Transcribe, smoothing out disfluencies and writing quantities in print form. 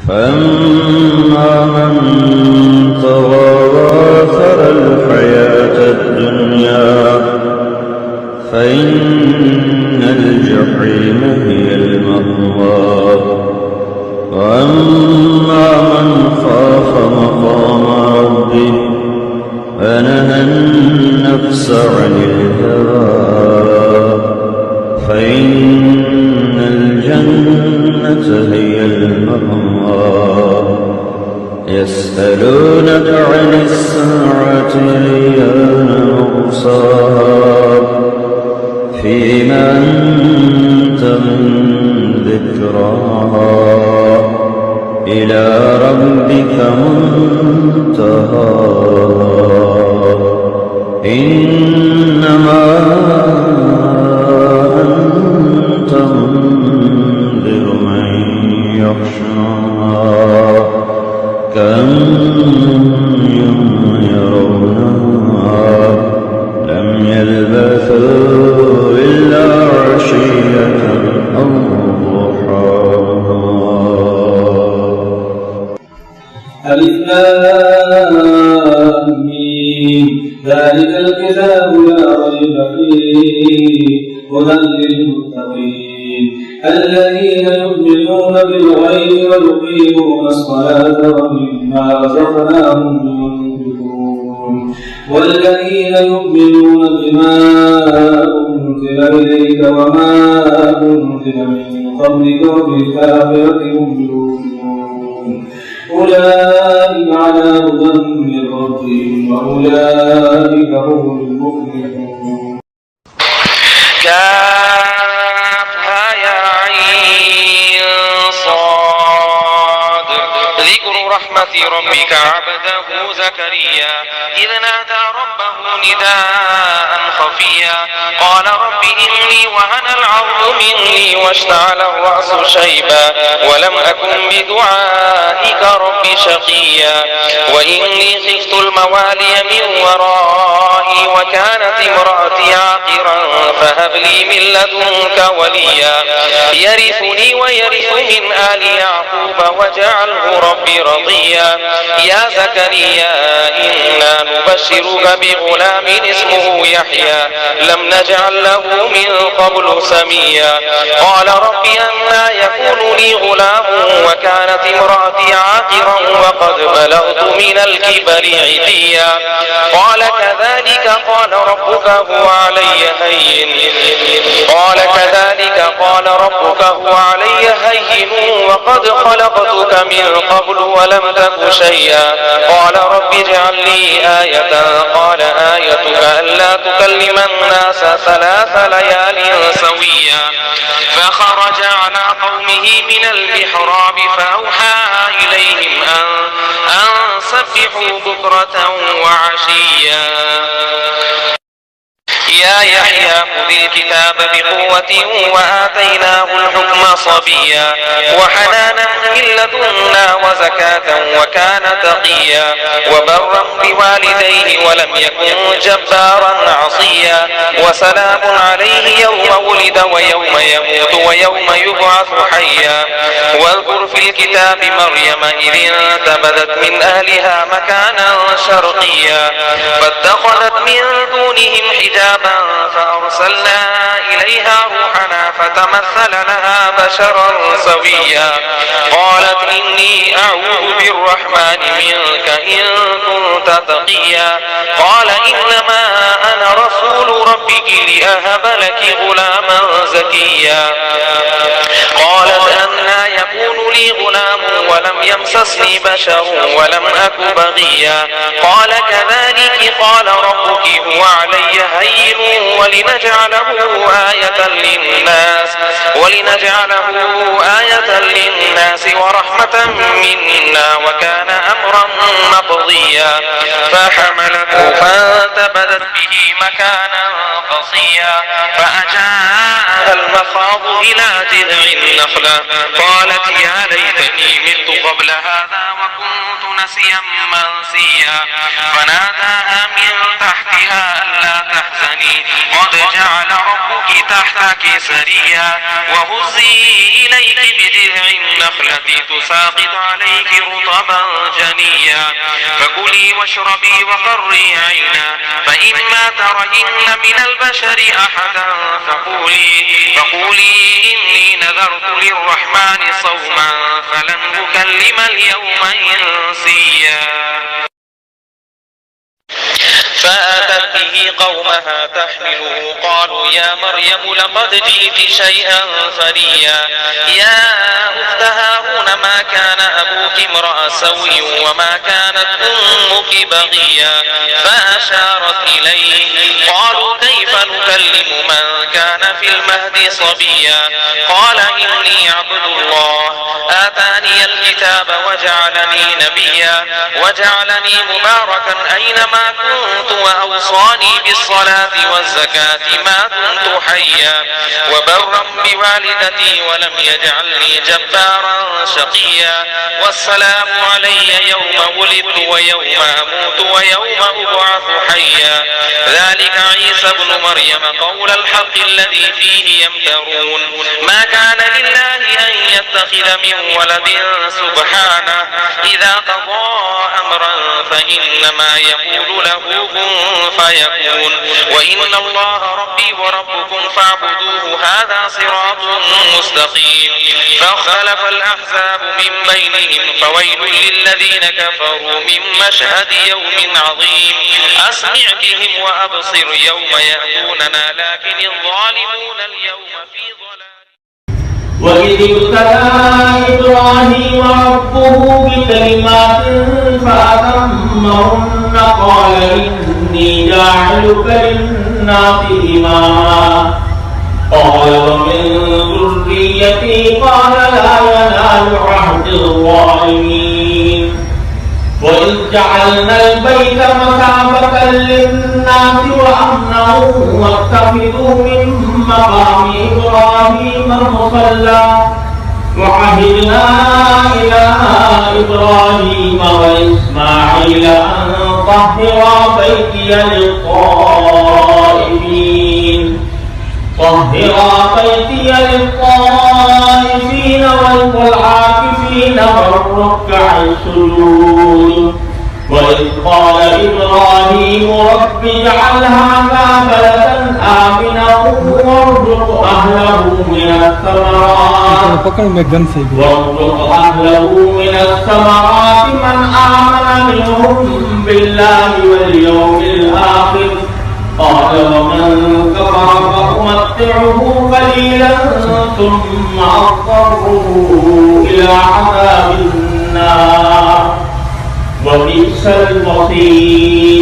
فأما من طغى وآثر الحياة الدنيا فإن الجحيم هي المأوى. وأما من خاف مقام ربه ونهى النفس عن الهوى فإن الجنة هي المأوى. يسألونك عن الساعة أيان مرساها فيما أنت من ذكراها إلى ربك منتهاها. إنما أنت منذر من يخشاها كأنهم يرونها لم يلبثوا إلا عشية أو ضحاها. ذلك الكتاب لا ريب فيه هدى للمتقين الذين يؤمنون بالغيب ويقيمون الصلاة ومما رزقناهم ينفقون والذين يؤمنون بما أنزل إليك وما أنزل من قبلك وبالآخرة هم يؤمنون أولئك على هدى من ربهم وأولئك هم المفلحون. كافها يا عين صاد ذكر رحمة ربك عبده زكريا إذ نادى ربه نداء خفيا قال رب إني وهن العظم مني واشتعل الرأس شيبا ولم أكن بدعائك رب شقيا وإني خفت الموالي من ورائي وكانت امرأتي عاقرا فهب لي من لدنك وليا يرثني ويرث من آل يعقوب واجعله ربي رضيا يا زكريا إنا نبشرك بغلام اسمه يحيى لم نجعل له من قبل سميا قال رب أنى يكون لي غلام وكانت امرأتي عاقرا وقد بلغت من الكبر عتيا قال كذلك قال ربك هو علي هين وقد خلقتك من قبل ولم تك شيئا قال رب اجعل لي آية قال آيتك ألا تكلم الناس 3 ليال سويا فخرج على قومه من المحراب فأوحى إليهم أن سبحوا بكرة وعشيا يا يحيى خذ الكتاب بقوة وآتيناه الحكم صبيا وحنانا من لدنا وزكاة وكان تقيا وبرا بوالديه ولم يكن جبارا عصيا وسلام عليه يوم ولد ويوم يموت ويوم يبعث حيا واذكر في الكتاب مريم إذ انتبذت من أهلها مكانا شرقيا فاتخذت من دونهم حجابا فأرسلنا إليها روحنا فتمثل لها بشرا سويا قالت إني أعوذ بالرحمن منك إن كنت تقيا قال إنما أنا رسول ربك لأهب لك غلاما زكيا قالت أنى يكون لي غلام ولم يمسسني بشر ولم أك بغيا قال كذلك قال ربك هو علي هين ولنجعله آية للناس ورحمة منا وكان أمرا مقضيا فحملته فانتبذت به مكانا قصيا فأجاءها المخاض إلى جذع النخلة قالت يا ليتني مت قبل هذا وكنت نسيا منسيا فناداها من تحتها ألا تحزني قد جعل ربك تحتك سريا وهزي إليك بجذع النخلة تساقط عليك رطبا جنيا فكلي واشربي وقري عينا فإما ترين من البشر أحدا فقولي إني نذرت للرحمن صوما فلن أكلم اليوم إنسيا فأتت به قومها تحمله قالوا يا مريم لقد جئت شيئا فريا يا أخت هارون ما كان أبوك امرأ سوء وما كانت أمك بغيا فأشارت إليه قالوا كيف نكلم من كان في المهد صبيا قال إني عبد الله آتاني الكتاب وجعلني نبيا وجعلني مباركا أينما كنت وأوصاني بالصلاة والزكاة ما كنت حيا وبرا بوالدتي ولم يجعلني جبارا شقيا والسلام علي يوم ولدت ويوم أموت ويوم أبعث حيا ذلك عيسى ابن مريم قول الحق الذي فيه يمترون ما كان لله أن يتخذ من ولد سبحانه إذا قضى أمرا فإنما يقول له كن فيكون وإن الله ربي وربكم فاعبدوه هذا صراط مستقيم فاختلف الأحزاب من بينهم فويل للذين كفروا من مشهد يوم عظيم أسمع بهم وأبصر يوم يأتوننا لكن الظالمون اليوم في ضلال وإذ ابتلى إبراهيم ربه بكلمات فأتمهن قال إني جاعلك للناس إماما قال ومن ذريتي قال لا ينال عهد الظالمين وإذ جعلنا البيت مثابة للناس وأمنا واتخذوا من مقام إبراهيم مصلى وعهدنا إلى إبراهيم وإسماعيل أن طهرا بيتي للطائفين والعاكفين والركع السجود وإذ قال إبراهيم رب اجعل هذا بلدا آمنا وارزق أهله من الثمرات من آمن منهم بالله واليوم الآخر قال ومن كفر فأمتعه قليلا ثم أضطره إلى عذاب النار وبئس المصير